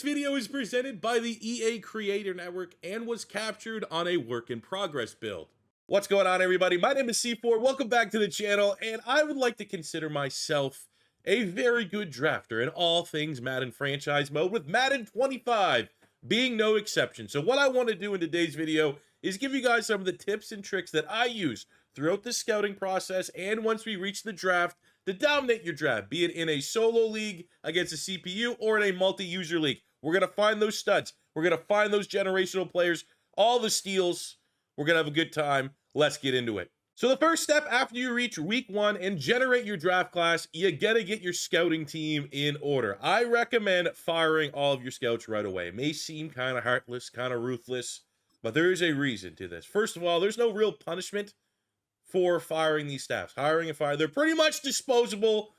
video is presented by the EA Creator Network and was captured on a work-in-progress build. What's going on, everybody? My name is C4. Welcome back to the channel, and I would like to consider myself a very good drafter in all things Madden franchise mode, with Madden 25 being no exception. So what I want to do in today's video is give you guys some of the tips and tricks that I use throughout the scouting process and once we reach the draft to dominate your draft, be it in a solo league against a CPU or in a multi-user league. We're going to find those studs. We're going to find those generational players, all the steals. We're going to have a good time. Let's get into it. So the first step after you reach week 1 and generate your draft class, you got to get your scouting team in order. I recommend firing all of your scouts right away. It may seem kind of heartless, kind of ruthless, but there is a reason to this. First of all, there's no real punishment for firing these staffs. Hiring and firing, they're pretty much disposable,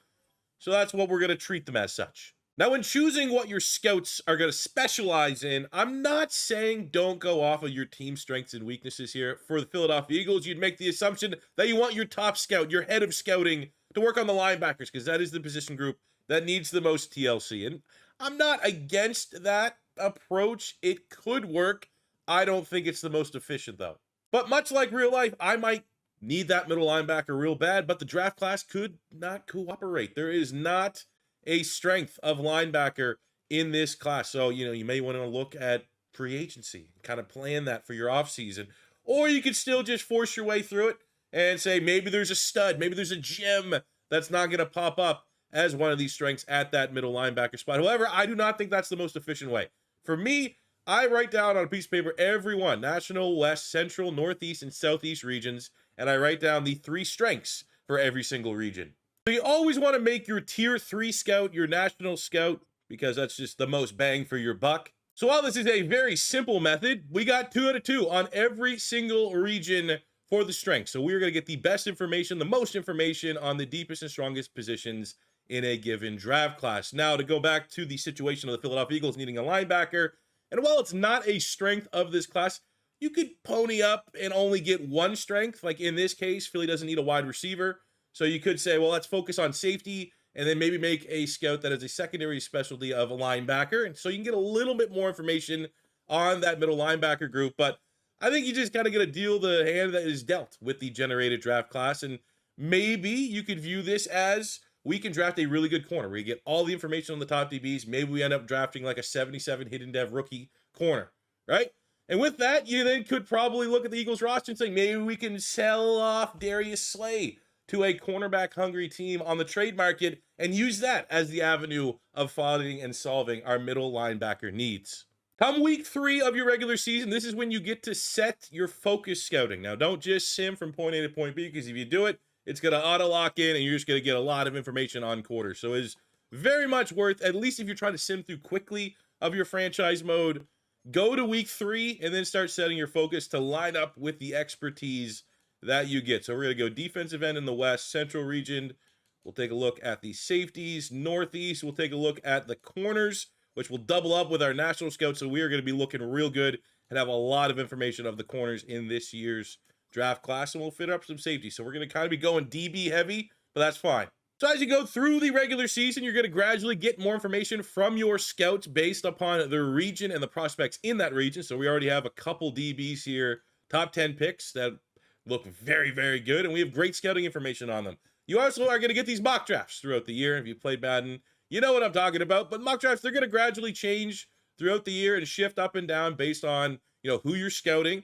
so that's what we're going to treat them as such. Now, when choosing what your scouts are going to specialize in, I'm not saying don't go off of your team strengths and weaknesses here. For the Philadelphia Eagles, you'd make the assumption that you want your top scout, your head of scouting, to work on the linebackers, because that is the position group that needs the most TLC. And I'm not against that approach. It could work. I don't think it's the most efficient, though. But much like real life, I might need that middle linebacker real bad, but the draft class could not cooperate. There is not a strength of linebacker in this class. So, you may want to look at free agency, kind of plan that for your offseason. Or you could still just force your way through it and say, maybe there's a stud, maybe there's a gem that's not going to pop up as one of these strengths at that middle linebacker spot. However, I do not think that's the most efficient way. For me, I write down on a piece of paper every one, National, West, Central, Northeast, and Southeast regions, and I write down the 3 strengths for every single region. So you always want to make your tier 3 scout your national scout, because that's just the most bang for your buck. So while this is a very simple method, we got 2 out of 2 on every single region for the strength. So we're going to get the best information, the most information on the deepest and strongest positions in a given draft class. Now, to go back to the situation of the Philadelphia Eagles needing a linebacker, and while it's not a strength of this class, you could pony up and only get 1 strength. Like in this case, Philly doesn't need a wide receiver. So you could say, well, let's focus on safety and then maybe make a scout that is a secondary specialty of a linebacker. And so you can get a little bit more information on that middle linebacker group. But I think you just got to get a deal the hand that is dealt with the generated draft class. And maybe you could view this as we can draft a really good corner where you get all the information on the top DBs. Maybe we end up drafting like a 77 hidden dev rookie corner, right? And with that, you then could probably look at the Eagles roster and say, maybe we can sell off Darius Slay to a cornerback-hungry team on the trade market and use that as the avenue of finding and solving our middle linebacker needs. Come week 3 of your regular season, this is when you get to set your focus scouting. Now, don't just sim from point A to point B, because if you do it, it's going to auto-lock in and you're just going to get a lot of information on quarters. So it's very much worth, at least if you're trying to sim through quickly of your franchise mode, go to week 3 and then start setting your focus to line up with the expertise that you get. So we're going to go defensive end in the West, Central region. We'll take a look at the safeties. Northeast, we'll take a look at the corners, which will double up with our national scouts. So we are going to be looking real good and have a lot of information of the corners in this year's draft class. And we'll fit up some safety. So we're going to kind of be going DB heavy, but that's fine. So as you go through the regular season, you're going to gradually get more information from your scouts based upon the region and the prospects in that region. So we already have a couple DBs here, top 10 picks that look very, very good, and we have great scouting information on them. You also are going to get these mock drafts throughout the year. If you played Madden, you know what I'm talking about. But mock drafts, they're going to gradually change throughout the year and shift up and down based on, who you're scouting.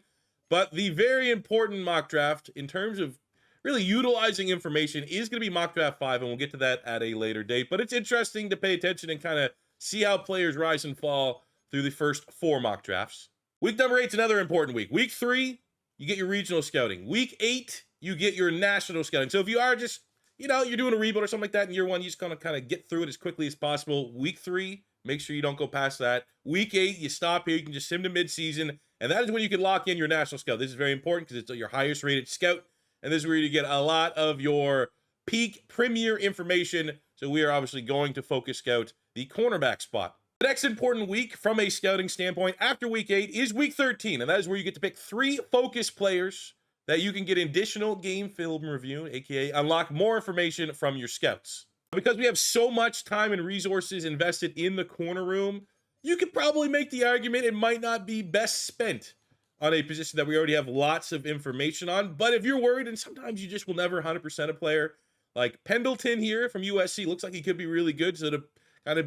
But the very important mock draft in terms of really utilizing information is going to be mock draft 5, and we'll get to that at a later date. But it's interesting to pay attention and kind of see how players rise and fall through the first 4 mock drafts. Week number 8 is another important week. Week 3, you get your regional scouting. Week 8, you get your national scouting. So if you are just, you're doing a rebuild or something like that in year 1, you just kind of get through it as quickly as possible. Week 3, make sure you don't go past that. Week 8, you stop here. You can just sim to midseason. And that is when you can lock in your national scout. This is very important because it's your highest rated scout. And this is where you get a lot of your peak premier information. So we are obviously going to focus scout the cornerback spot. The next important week from a scouting standpoint after week 8 is week 13, and that is where you get to pick 3 focus players that you can get additional game film review, aka unlock more information from your scouts. Because we have so much time and resources invested in the corner room, you could probably make the argument it might not be best spent on a position that we already have lots of information on. But if you're worried, and sometimes you just will never 100% a player, like Pendleton here from USC, looks like he could be really good. So to kind of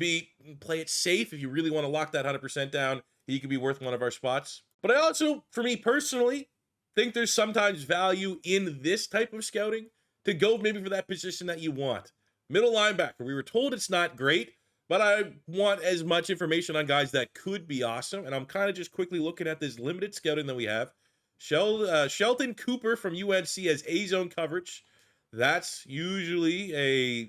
play it safe, if you really want to lock that 100% down, he could be worth one of our spots. But I also, for me personally, think there's sometimes value in this type of scouting to go maybe for that position that you want. Middle linebacker, we were told it's not great, but I want as much information on guys that could be awesome. And I'm kind of just quickly looking at this limited scouting that we have. Shelton Cooper from UNC has A-zone coverage. That's usually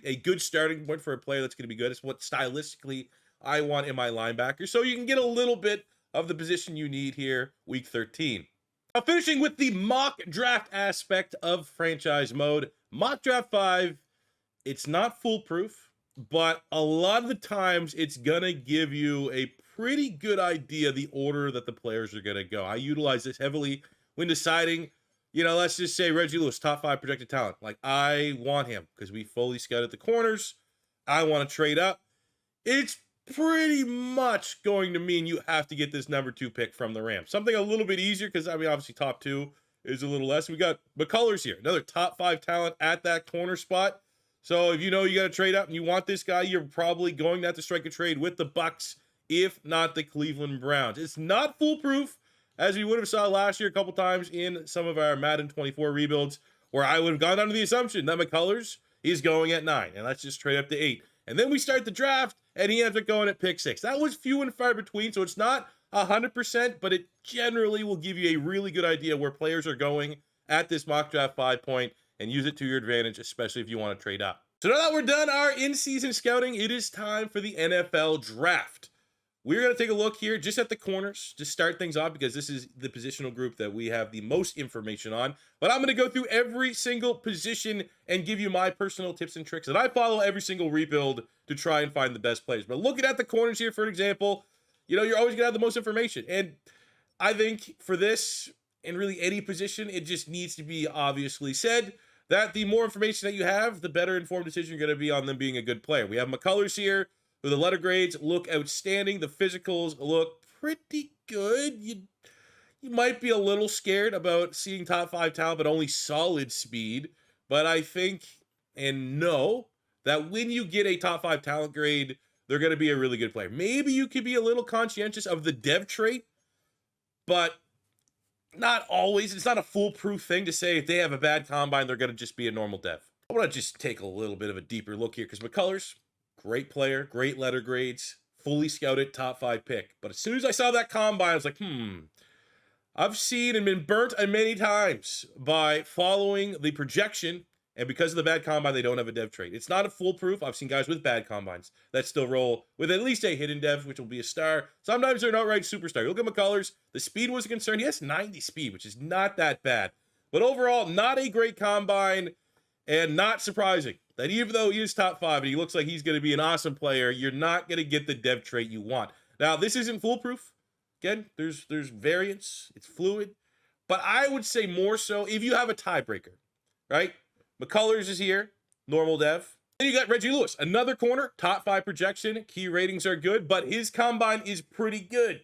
a good starting point for a player that's going to be good. It's what stylistically I want in my linebacker. So you can get a little bit of the position you need here, week 13. Now, finishing with the mock draft aspect of franchise mode. Mock draft 5, it's not foolproof, but a lot of the times it's going to give you a pretty good idea the order that the players are going to go. I utilize this heavily when deciding, let's just say Reggie Lewis, top 5 projected talent. Like, I want him because we fully scouted the corners. I want to trade up. It's pretty much going to mean you have to get this number 2 pick from the Rams. Something a little bit easier because, obviously top 2 is a little less. We got McCullers here, another top 5 talent at that corner spot. So if you got to trade up and you want this guy, you're probably going to have to strike a trade with the Bucks, if not the Cleveland Browns. It's not foolproof, as we would have saw last year a couple times in some of our Madden 24 rebuilds, where I would have gone under the assumption that McCullers is going at 9, and let's just trade up to 8. And then we start the draft, and he ends up going at pick 6. That was few and far between, so it's not 100%, but it generally will give you a really good idea where players are going at this mock draft 5 point, and use it to your advantage, especially if you want to trade up. So now that we're done our in-season scouting, it is time for the NFL draft. We're going to take a look here just at the corners to start things off because this is the positional group that we have the most information on. But I'm going to go through every single position and give you my personal tips and tricks that I follow every single rebuild to try and find the best players. But looking at the corners here, for example, you're always going to have the most information. And I think for this, and really any position, it just needs to be obviously said that the more information that you have, the better informed decision you're going to be on them being a good player. We have McCullers here, where the letter grades look outstanding. The physicals look pretty good. You might be a little scared about seeing top 5 talent, but only solid speed. But I think and know that when you get a top 5 talent grade, they're going to be a really good player. Maybe you could be a little conscientious of the dev trait, but not always. It's not a foolproof thing to say if they have a bad combine, they're going to just be a normal dev. I want to just take a little bit of a deeper look here because McCullers, great player, great letter grades, fully scouted, top 5 pick. But as soon as I saw that combine, I was like, I've seen and been burnt many times by following the projection, and because of the bad combine, they don't have a dev trait. It's not a foolproof. I've seen guys with bad combines that still roll with at least a hidden dev, which will be a star. Sometimes they're an outright superstar. You look at McCullers, the speed was a concern. He has 90 speed, which is not that bad. But overall, not a great combine, and not surprising that even though he is top 5 and he looks like he's going to be an awesome player, you're not going to get the dev trait you want. Now, this isn't foolproof. Again, there's variance. It's fluid. But I would say more so if you have a tiebreaker, right? McCullers is here, normal dev. Then you got Reggie Lewis, another corner, top 5 projection. Key ratings are good, but his combine is pretty good.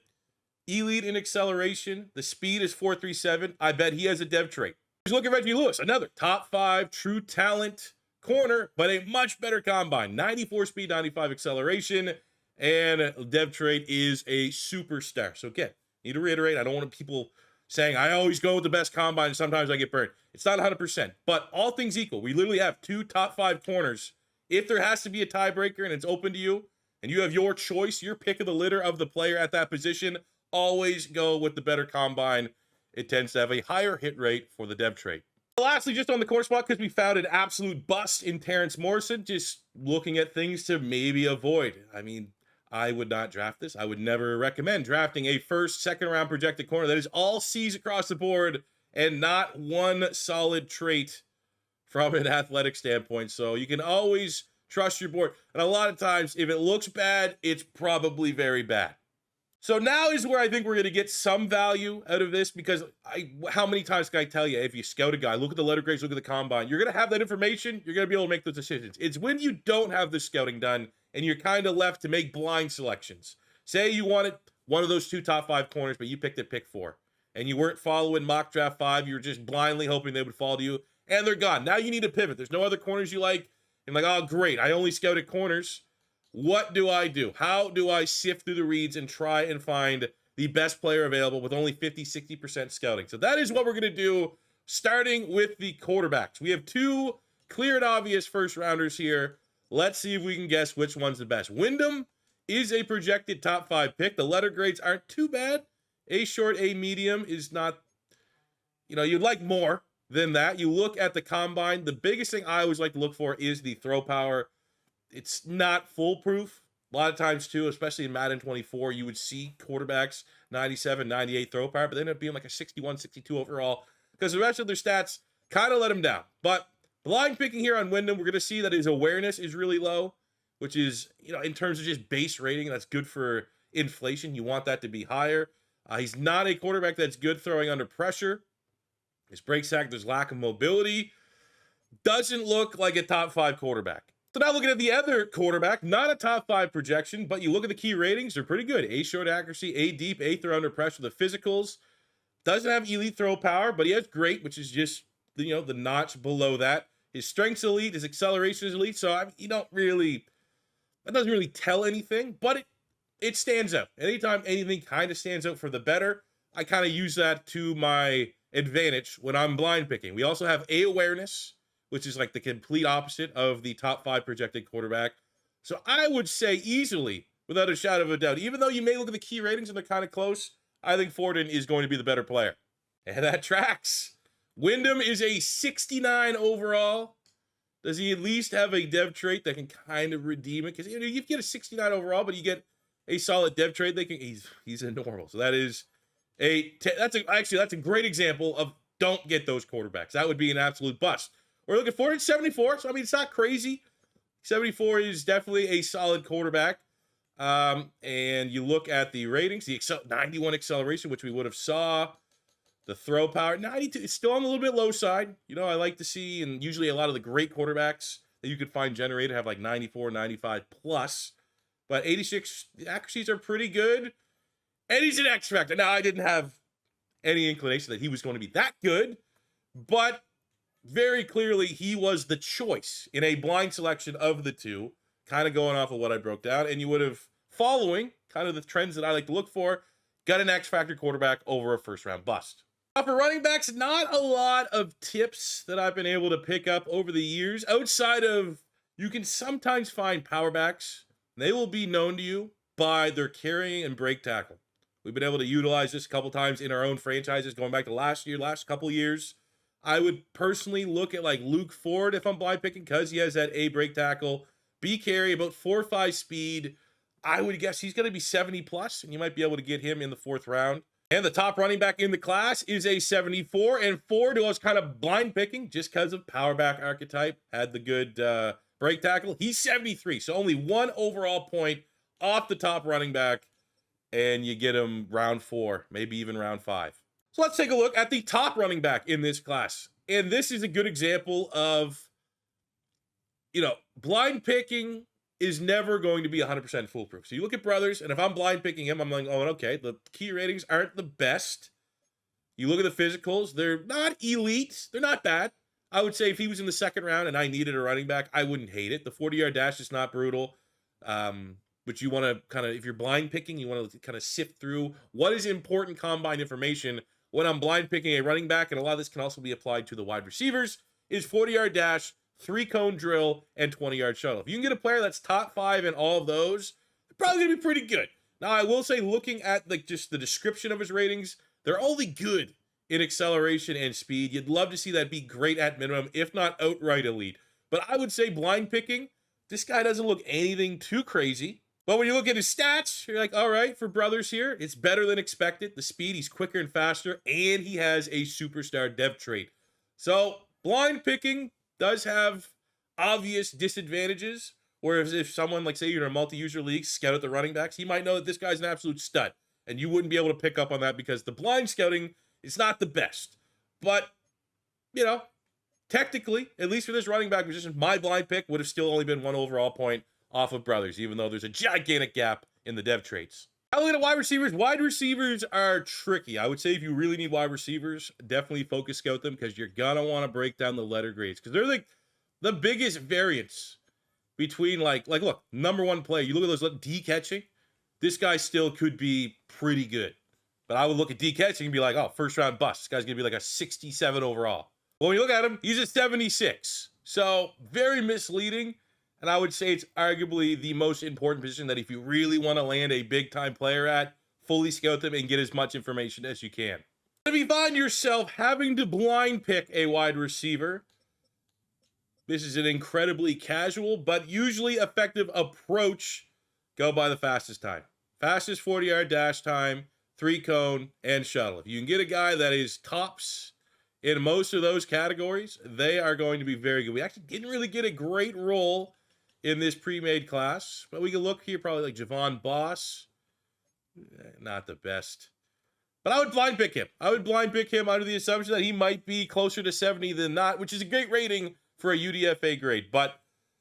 Elite in acceleration. The speed is 4.37. I bet he has a dev trait. Just look at Reggie Lewis, another top 5 true talent corner, but a much better combine. 94 speed, 95 acceleration, and dev trait is a superstar. So again, need to reiterate, I don't want people saying I always go with the best combine and sometimes I get burned. It's not 100%, but all things equal, we literally have 2 top 5 corners. If there has to be a tiebreaker and it's open to you, and you have your choice, your pick of the litter of the player at that position, always go with the better combine. It tends to have a higher hit rate for the dev trait. Lastly, just on the corner spot, because we found an absolute bust in Terrence Morrison, just looking at things to maybe avoid. I mean, I would not draft this. I would never recommend drafting a first, second round projected corner that is all C's across the board and not one solid trait from an athletic standpoint. So you can always trust your board. And a lot of times, if it looks bad, it's probably very bad. So now is where I think we're going to get some value out of this, because how many times can I tell you, if you scout a guy, look at the letter grades, look at the combine, you're going to have that information, you're going to be able to make those decisions. It's when you don't have the scouting done and you're kind of left to make blind selections. Say you wanted one of those two top 5 corners, but you picked at pick 4, and you weren't following mock draft 5. You were just blindly hoping they would fall to you, and they're gone. Now you need to pivot. There's no other corners you like. And like, oh, great, I only scouted corners. What do I do? How do I sift through the reads and try and find the best player available with only 50, 60% scouting? So that is what we're going to do, starting with the quarterbacks. We have 2 clear and obvious first rounders here. Let's see if we can guess which one's the best. Wyndham is a projected top 5 pick. The letter grades aren't too bad. A short, A medium is not, you'd like more than that. You look at the combine. The biggest thing I always like to look for is the throw power. It's not foolproof. A lot of times, too, especially in Madden 24, you would see quarterbacks 97, 98 throw power, but they end up being like a 61, 62 overall because the rest of their stats kind of let them down. But blind picking here on Wyndham, we're going to see that his awareness is really low, which is, in terms of just base rating, that's good for inflation. You want that to be higher. He's not a quarterback that's good throwing under pressure. His break sack, there's lack of mobility. Doesn't look like a top 5 quarterback. So now looking at the other quarterback, not a top 5 projection, but you look at the key ratings, they're pretty good. A short accuracy, A deep, A throw under pressure. The physicals, doesn't have elite throw power, but he has great, which is just, the notch below that. His strength's elite, his acceleration is elite, so that doesn't really tell anything, but it stands out. Anytime anything kind of stands out for the better, I kind of use that to my advantage when I'm blind picking. We also have A awareness, which is like the complete opposite of the top 5 projected quarterback. So I would say easily, without a shadow of a doubt, even though you may look at the key ratings and they're kind of close, I think Forden is going to be the better player. And that tracks. Wyndham is a 69 overall. Does he at least have a dev trait that can kind of redeem it? Because you get a 69 overall, but you get a solid dev trait. He's a normal. So that is that's a great example of don't get those quarterbacks. That would be an absolute bust. We're looking forward to 74, so it's not crazy. 74 is definitely a solid quarterback. And you look at the ratings, the 91 acceleration, which we would have saw. The throw power, 92, it's still on a little bit low side. I like to see, and usually a lot of the great quarterbacks that you could find generated have like 94, 95 plus. But 86 accuracies are pretty good. And he's an X factor. Now, I didn't have any inclination that he was going to be that good, but very clearly he was the choice in a blind selection of the two, kind of going off of what I broke down. And you would have, following kind of the trends that I like to look for, got an X factor quarterback over a first round bust. For running backs, not a lot of tips that I've been able to pick up over the years, outside of you can sometimes find power backs. They will be known to you by their carrying and break tackle. We've been able to utilize this a couple times in our own franchises going back to last couple years. I would personally look at like Luke Ford if I'm blind picking because he has that A break tackle, B carry, about 4.5 speed. I would guess he's going to be 70 plus, and you might be able to get him in the 4th round. And the top running back in the class is a 74, and Ford, who I was kind of blind picking just because of power back archetype, had the good break tackle. He's 73, so only 1 overall point off the top running back, and you get him round 4, maybe even round 5. So let's take a look at the top running back in this class. And this is a good example of, blind picking is never going to be 100% foolproof. So you look at Brothers, and if I'm blind picking him, I'm like, oh, okay, the key ratings aren't the best. You look at the physicals, they're not elite. They're not bad. I would say if he was in the 2nd round and I needed a running back, I wouldn't hate it. The 40-yard dash is not brutal. But you want to kind of, if you're blind picking, you want to kind of sift through what is important combine information when I'm blind picking a running back, and a lot of this can also be applied to the wide receivers, is 40-yard dash, 3-cone drill, and 20-yard shuttle. If you can get a player that's top 5 in all of those, they're probably going to be pretty good. Now, I will say, looking at just the description of his ratings, they're only good in acceleration and speed. You'd love to see that be great at minimum, if not outright elite. But I would say blind picking, this guy doesn't look anything too crazy. But when you look at his stats, you're like, all right, for Brothers here, it's better than expected. The speed, he's quicker and faster, and he has a superstar dev trait. So blind picking does have obvious disadvantages, whereas if someone, like say you're in a multi-user league, scout at the running backs, he might know that this guy's an absolute stud, and you wouldn't be able to pick up on that because the blind scouting is not the best. But, technically, at least for this running back position, my blind pick would have still only been 1 overall point off of Brothers, even though there's a gigantic gap in the dev traits. I look at wide receivers. Wide receivers are tricky. I would say if you really need wide receivers, definitely focus scout them because you're gonna want to break down the letter grades because they're like the biggest variance between like look, number one play. You look at those D catching. This guy still could be pretty good, but I would look at D catching and be like, oh, first round bust. This guy's gonna be like a 67 overall. Well, when you look at him, he's a 76. So very misleading. And I would say it's arguably the most important position that if you really want to land a big time player at, fully scout them and get as much information as you can. If you find yourself having to blind pick a wide receiver, this is an incredibly casual but usually effective approach. Go by the fastest time. Fastest 40-yard dash time, 3-cone, and shuttle. If you can get a guy that is tops in most of those categories, they are going to be very good. We actually didn't really get a great role in this pre-made class, but we can look here probably like Javon Boss. Not the best. But I would blind pick him. I would blind pick him under the assumption that he might be closer to 70 than not, which is a great rating for a UDFA grade. But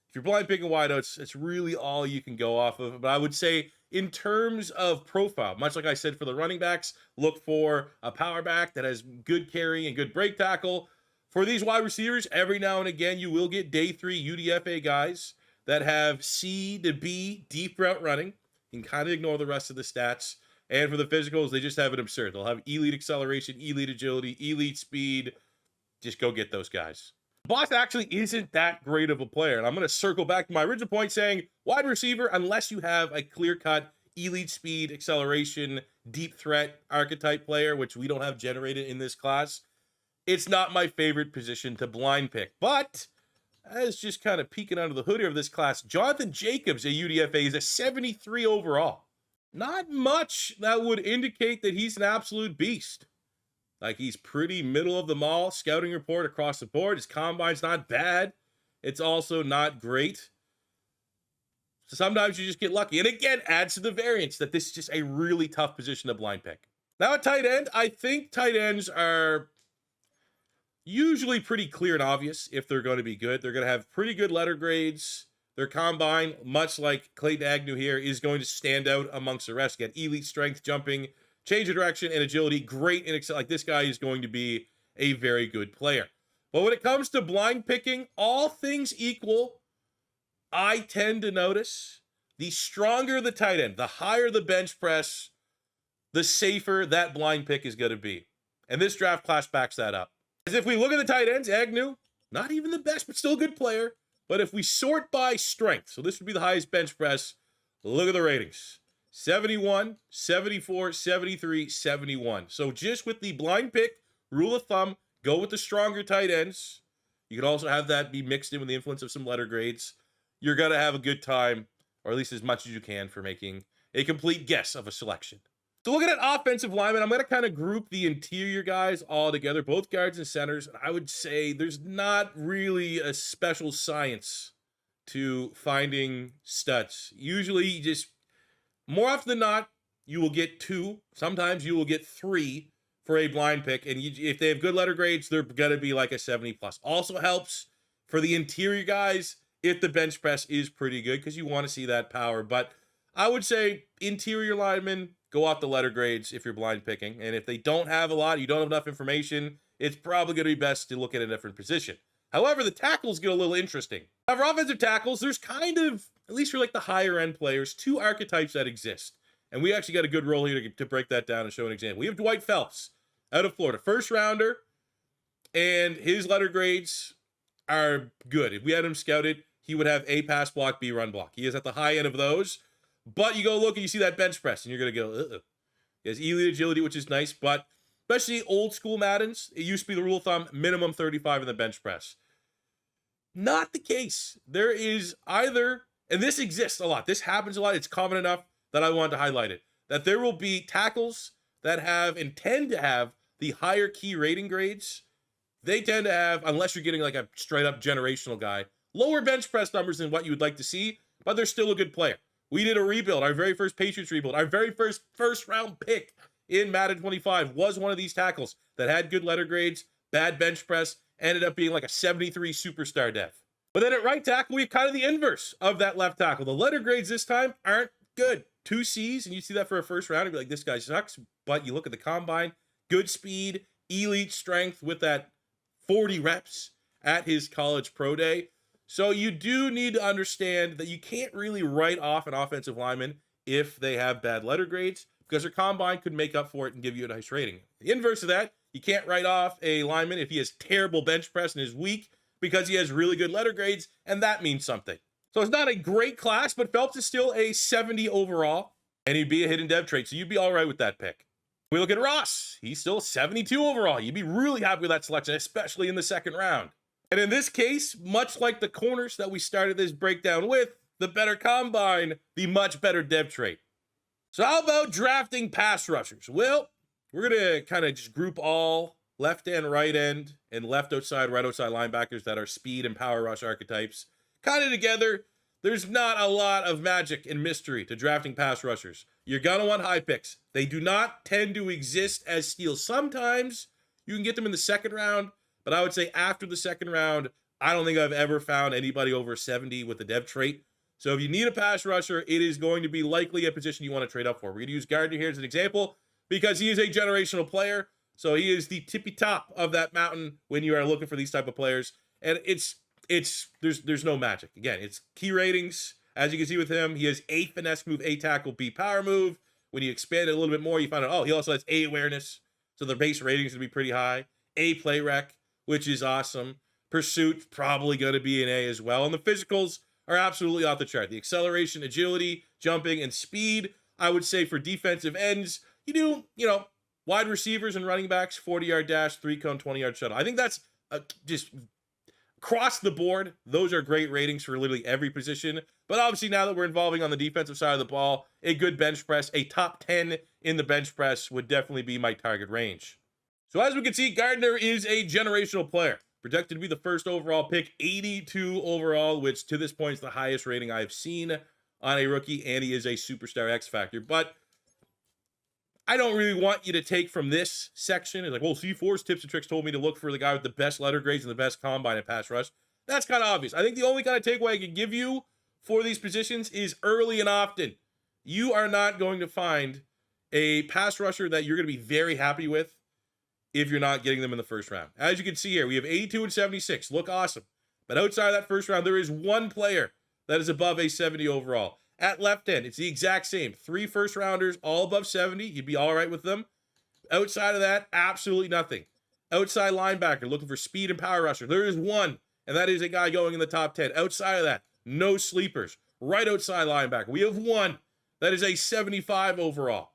if you're blind picking wideouts, it's really all you can go off of. But I would say in terms of profile, much like I said for the running backs, look for a power back that has good carry and good break tackle. For these wide receivers, every now and again, you will get day 3 UDFA guys that have C to B deep route running. You can kind of ignore the rest of the stats. And for the physicals, they just have it absurd. They'll have elite acceleration, elite agility, elite speed. Just go get those guys. Boss actually isn't that great of a player. And I'm going to circle back to my original point saying wide receiver, unless you have a clear-cut elite speed, acceleration, deep threat archetype player, which we don't have generated in this class, it's not my favorite position to blind pick. But as just kind of peeking under the hood here of this class, Jonathan Jacobs, a UDFA, is a 73 overall. Not much that would indicate that he's an absolute beast. Like, he's pretty middle of the mall. Scouting report across the board. His combine's not bad. It's also not great. So sometimes you just get lucky. And again, adds to the variance that this is just a really tough position to blind pick. Now at tight end, I think tight ends are usually pretty clear and obvious if they're going to be good. They're going to have pretty good letter grades. Their combine, much like Clayton Agnew here, is going to stand out amongst the rest. Get elite strength, jumping, change of direction, and agility. Great in Excel. Like, this guy is going to be a very good player. But when it comes to blind picking, all things equal, I tend to notice the stronger the tight end, the higher the bench press, the safer that blind pick is going to be. And this draft class backs that up. As if we look at the tight ends, Agnew, not even the best, but still a good player. But if we sort by strength, so this would be the highest bench press, look at the ratings. 71, 74, 73, 71. So just with the blind pick, rule of thumb, go with the stronger tight ends. You can also have that be mixed in with the influence of some letter grades. You're going to have a good time, or at least as much as you can, for making a complete guess of a selection. So looking at offensive linemen, I'm going to kind of group the interior guys all together, both guards and centers. And I would say there's not really a special science to finding studs. Usually, just more often than not, you will get 2. Sometimes you will get 3 for a blind pick. And if they have good letter grades, they're going to be like a 70+. Also helps for the interior guys if the bench press is pretty good because you want to see that power. But I would say interior linemen, go off the letter grades if you're blind picking. And if they don't have a lot, you don't have enough information, it's probably going to be best to look at a different position. However, the tackles get a little interesting. Now, for offensive tackles, there's kind of, at least for like the higher end players, 2 archetypes that exist. And we actually got a good role here to break that down and show an example. We have Dwight Phelps out of Florida, first rounder, and his letter grades are good. If we had him scouted, he would have A pass block, B run block. He is at the high end of those. But you go look and you see that bench press, and you're going to go, uh-oh. He has elite agility, which is nice, but especially old school Maddens, it used to be the rule of thumb, minimum 35 in the bench press. Not the case. There is either, and this exists a lot, this happens a lot, it's common enough that I wanted to highlight it, that there will be tackles that have and tend to have the higher key rating grades. They tend to have, unless you're getting like a straight up generational guy, lower bench press numbers than what you would like to see, but they're still a good player. We did a rebuild, our very first Patriots rebuild, our very first round pick in Madden 25 was one of these tackles that had good letter grades, bad bench press, ended up being like a 73 superstar dev. But then at right tackle, we have kind of the inverse of that left tackle. The letter grades this time aren't good. 2 C's, and you see that for a first round and be like, this guy sucks. But you look at the combine, good speed, elite strength with that 40 reps at his college pro day. So you do need to understand that you can't really write off an offensive lineman if they have bad letter grades, because their combine could make up for it and give you a nice rating. The inverse of that, you can't write off a lineman if he has terrible bench press and is weak, because he has really good letter grades, and that means something. So it's not a great class, but Phelps is still a 70 overall, and he'd be a hidden dev trait, so you'd be all right with that pick. We look at Ross. He's still 72 overall. You'd be really happy with that selection, especially in the second round. And in this case, much like the corners that we started this breakdown with, the better combine, the much better dev trait. So how about drafting pass rushers? Well, we're going to kind of just group all left end, right end, and left outside, right outside linebackers that are speed and power rush archetypes kind of together. There's not a lot of magic and mystery to drafting pass rushers. You're going to want high picks. They do not tend to exist as steals. Sometimes you can get them in the second round, but I would say after the second round, I don't think I've ever found anybody over 70 with the dev trait. So if you need a pass rusher, it is going to be likely a position you want to trade up for. We're going to use Gardner here as an example because he is a generational player. So he is the tippy top of that mountain when you are looking for these type of players. And there's no magic. Again, it's key ratings. As you can see with him, he has A finesse move, A tackle, B power move. When you expand it a little bit more, you find out, oh, he also has A awareness. So the base rating is going to be pretty high. A play rec, which is awesome. Pursuit, probably going to be an A as well. And the physicals are absolutely off the chart. The acceleration, agility, jumping, and speed, I would say for defensive ends, you do, wide receivers and running backs, 40-yard dash, 3-cone, 20-yard shuttle. I think that's just across the board. Those are great ratings for literally every position. But obviously now that we're involving on the defensive side of the ball, a good bench press, a top 10 in the bench press would definitely be my target range. So as we can see, Gardner is a generational player. Projected to be the first overall pick, 82 overall, which to this point is the highest rating I've seen on a rookie, and he is a superstar X factor. But I don't really want you to take from this section. It's like, well, C4's tips and tricks told me to look for the guy with the best letter grades and the best combine and pass rush. That's kind of obvious. I think the only kind of takeaway I can give you for these positions is early and often. You are not going to find a pass rusher that you're going to be very happy with if you're not getting them in the first round. As you can see here, we have 82 and 76. Look awesome. But outside of that first round, there is one player that is above a 70 overall. At left end, it's the exact same. 3 first rounders, all above 70. You'd be all right with them. Outside of that, absolutely nothing. Outside linebacker, looking for speed and power rusher. There is one, and that is a guy going in the top 10. Outside of that, no sleepers. Right outside linebacker, we have one that is a 75 overall.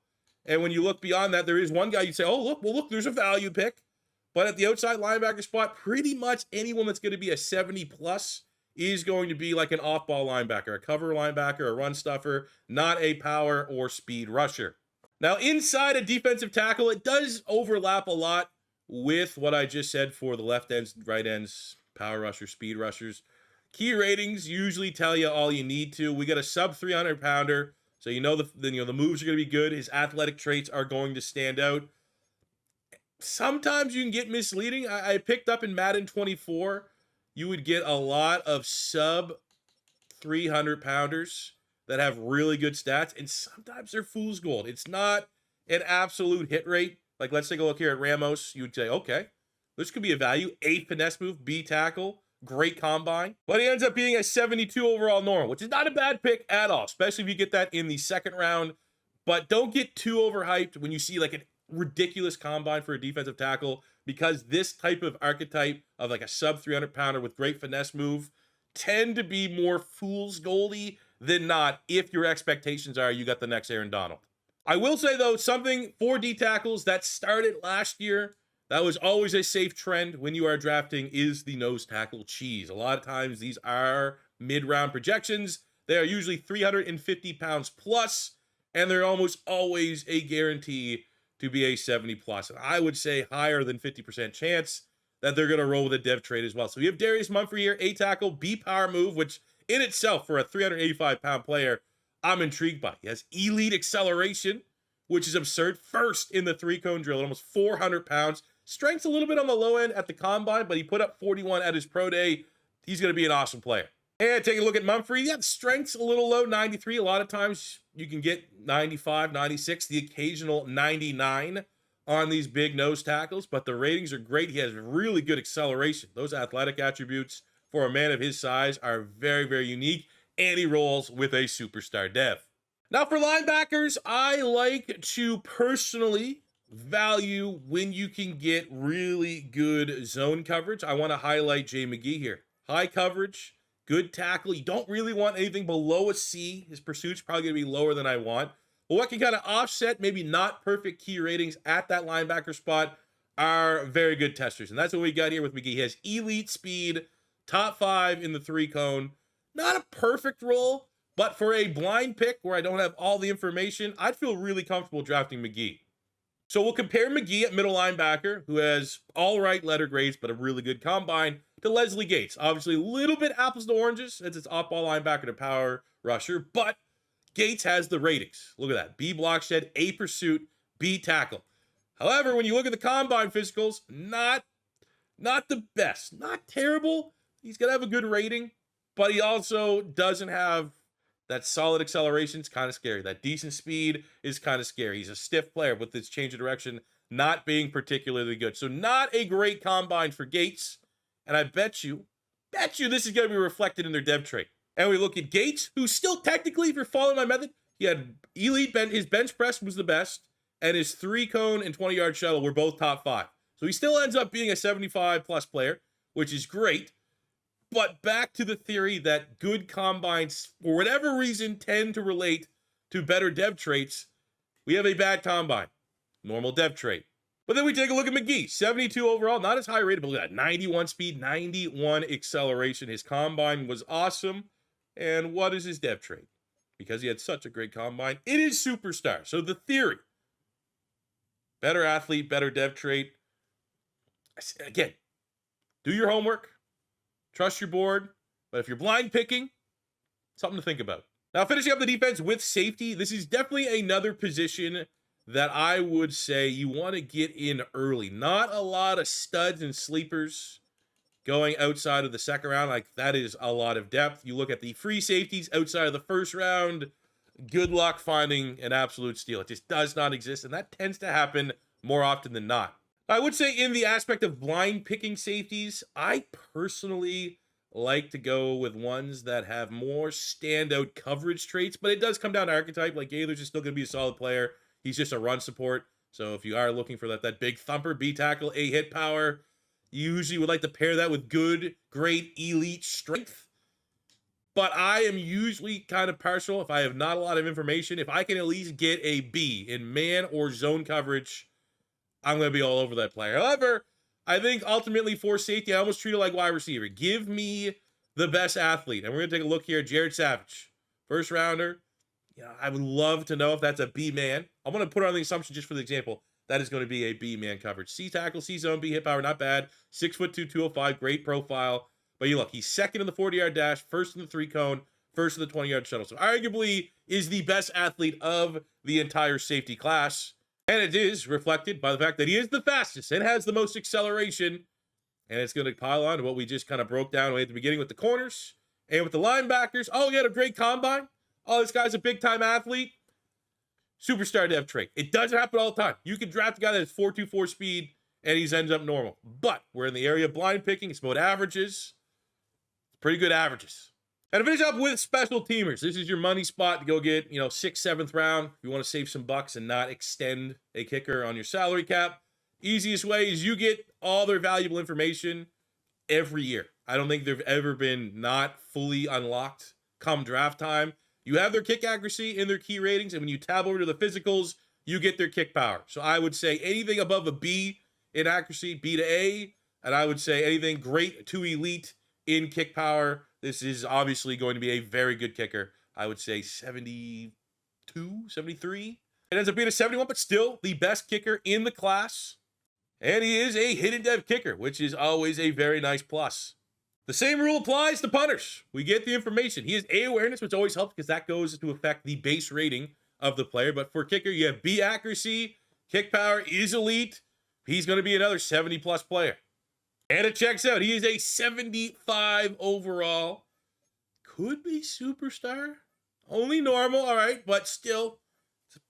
And when you look beyond that, there is one guy you'd say, oh, look, there's a value pick. But at the outside linebacker spot, pretty much anyone that's going to be a 70 plus is going to be like an off-ball linebacker, a cover linebacker, a run stuffer, not a power or speed rusher. Now, inside a defensive tackle, it does overlap a lot with what I just said for the left ends, right ends, power rushers, speed rushers. Key ratings usually tell you all you need to. We got a sub 300 pounder. So the moves are going to be good. His athletic traits are going to stand out. Sometimes you can get misleading. I picked up in Madden 24, you would get a lot of sub 300 pounders that have really good stats, and sometimes they're fool's gold. It's not an absolute hit rate. Like, let's take a look here at Ramos. You would say, okay, this could be a value. A finesse move, B tackle. Great combine, but he ends up being a 72 overall normal, which is not a bad pick at all, especially if you get that in the second round. But don't get too overhyped when you see like a ridiculous combine for a defensive tackle, because this type of archetype of like a sub 300 pounder with great finesse move tend to be more fool's goldy than not if your expectations are you got the next Aaron Donald. I will say though, something for D tackles that started last year, that was always a safe trend when you are drafting, is the nose tackle cheese. A lot of times these are mid-round projections. They are usually 350 pounds plus, and they're almost always a guarantee to be a 70 plus. And I would say higher than 50% chance that they're going to roll with a dev trade as well. So we have Darius Mumphrey here, A tackle, B power move, which in itself for a 385 pound player, I'm intrigued by. He has elite acceleration, which is absurd. First in the 3-cone drill, almost 400 pounds. Strength's a little bit on the low end at the combine, but he put up 41 at his pro day. He's going to be an awesome player. And take a look at Mumphrey. Yeah, the strength's a little low, 93. A lot of times you can get 95, 96, the occasional 99 on these big nose tackles, but the ratings are great. He has really good acceleration. Those athletic attributes for a man of his size are very, very unique, and he rolls with a superstar dev. Now for linebackers, I like to personally value when you can get really good zone coverage. I want to highlight Jay McGee here. High coverage, good tackle. You don't really want anything below a C. His pursuit's probably going to be lower than I want. But what can kind of offset maybe not perfect key ratings at that linebacker spot are very good testers. And that's what we got here with McGee. He has elite speed, top 5 in the 3-cone. Not a perfect roll, but for a blind pick where I don't have all the information, I'd feel really comfortable drafting McGee. So we'll compare McGee at middle linebacker, who has all right letter grades, but a really good combine, to Leslie Gates. Obviously, a little bit apples to oranges, as it's off-ball linebacker to power rusher, but Gates has the ratings. Look at that. B block shed, A pursuit, B tackle. However, when you look at the combine physicals, not the best. Not terrible. He's going to have a good rating, but he also doesn't have that solid acceleration. It's kind of scary. That decent speed is kind of scary. He's a stiff player with this change of direction not being particularly good. So not a great combine for Gates. And I bet you this is going to be reflected in their dev trait. And we look at Gates, who still technically, if you're following my method, he had elite bench. His bench press was the best, and his 3-cone and 20-yard shuttle were both top 5. So he still ends up being a 75-plus player, which is great. But back to the theory that good combines, for whatever reason, tend to relate to better dev traits. We have a bad combine. Normal dev trait. But then we take a look at McGee. 72 overall, not as high rated, but look at that. 91 speed, 91 acceleration. His combine was awesome. And what is his dev trait? Because he had such a great combine, it is superstar. So the theory, better athlete, better dev trait. Again, do your homework. Trust your board, but if you're blind picking, something to think about. Now, finishing up the defense with safety, this is definitely another position that I would say you want to get in early. Not a lot of studs and sleepers going outside of the second round. Like, that is a lot of depth. You look at the free safeties outside of the first round, good luck finding an absolute steal. It just does not exist, and that tends to happen more often than not. I would say in the aspect of blind picking safeties, I personally like to go with ones that have more standout coverage traits, but it does come down to archetype. Like Gaithers is still going to be a solid player. He's just a run support. So if you are looking for that big thumper, B tackle, A hit power, you usually would like to pair that with good, great, elite strength. But I am usually kind of partial if I have not a lot of information. If I can at least get a B in man or zone coverage, I'm going to be all over that player. However, I think ultimately for safety, I almost treat it like wide receiver. Give me the best athlete. And we're going to take a look here. Jared Savage, first rounder. Yeah, I would love to know if that's a B man. I'm going to put it on the assumption just for the example that is going to be a B man coverage. C tackle, C zone, B hit power, not bad. 6'2", 205, great profile. But you look, he's second in the 40-yard dash, first in the 3-cone, first in the 20-yard shuttle. So arguably is the best athlete of the entire safety class. And it is reflected by the fact that he is the fastest and has the most acceleration. And it's going to pile on to what we just kind of broke down at the beginning with the corners and with the linebackers. Oh, he had a great combine. Oh, this guy's a big-time athlete. Superstar dev trait. It doesn't happen all the time. You can draft a guy that has 4.24 speed and he ends up normal. But we're in the area of blind picking. It's about averages. Pretty good averages. And to finish up with special teamers, this is your money spot to go get, 6th, 7th round. If you want to save some bucks and not extend a kicker on your salary cap, easiest way is you get all their valuable information every year. I don't think they've ever been not fully unlocked come draft time. You have their kick accuracy in their key ratings, and when you tab over to the physicals, you get their kick power. So I would say anything above a B in accuracy, B to A, and I would say anything great to elite in kick power. This is obviously going to be a very good kicker. I would say 72, 73. It ends up being a 71, but still the best kicker in the class. And he is a hidden dev kicker, which is always a very nice plus. The same rule applies to punters. We get the information. He has A awareness, which always helps because that goes to affect the base rating of the player. But for kicker, you have B accuracy. Kick power is elite. He's going to be another 70-plus player. And it checks out. He is a 75 overall. Could be superstar. Only normal, all right, but still, if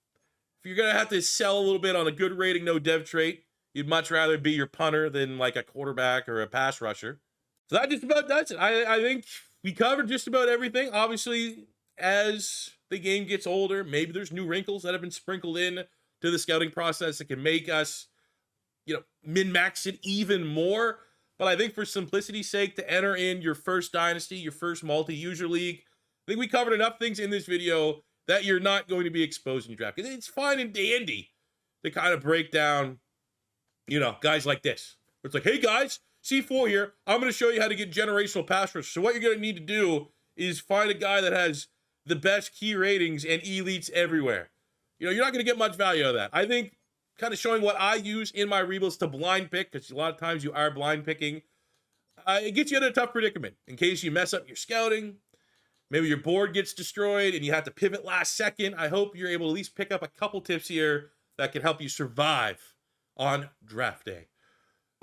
you're going to have to sell a little bit on a good rating, no dev trait, you'd much rather be your punter than like a quarterback or a pass rusher. So that just about does it. I think we covered just about everything. Obviously, as the game gets older, maybe there's new wrinkles that have been sprinkled in to the scouting process that can make us, min-max it even more. But I think for simplicity's sake, to enter in your first dynasty, your first multi-user league, I think we covered enough things in this video that you're not going to be exposed in your draft. It's fine and dandy to kind of break down, guys like this. It's like, hey guys, C4 here. I'm going to show you how to get generational pass rush. So what you're going to need to do is find a guy that has the best key ratings and elites everywhere. You're not going to get much value out of that. I think kind of showing what I use in my rebuilds to blind pick, because a lot of times you are blind picking, it gets you in a tough predicament in case you mess up your scouting. Maybe your board gets destroyed and you have to pivot last second. I hope you're able to at least pick up a couple tips here that can help you survive on draft day.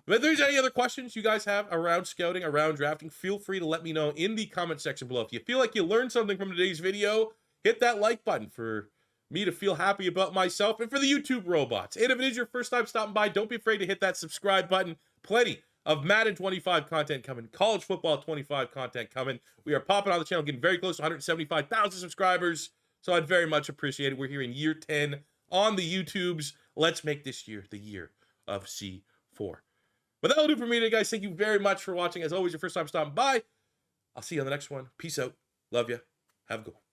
But if there's any other questions you guys have around scouting, around drafting, feel free to let me know in the comment section below. If you feel like you learned something from today's video, hit that like button for me to feel happy about myself and for the YouTube robots. And if it is your first time stopping by, don't be afraid to hit that subscribe button. Plenty of Madden 25 content coming, college football 25 content coming. We are popping on the channel, getting very close to 175,000 subscribers, so I'd very much appreciate it. We're here in year 10 on the YouTubes. Let's make this year the year of C4. But that'll do for me today, guys. Thank you very much for watching. As always, your first time stopping by. I'll see you on the next one. Peace out. Love you. Have a good one.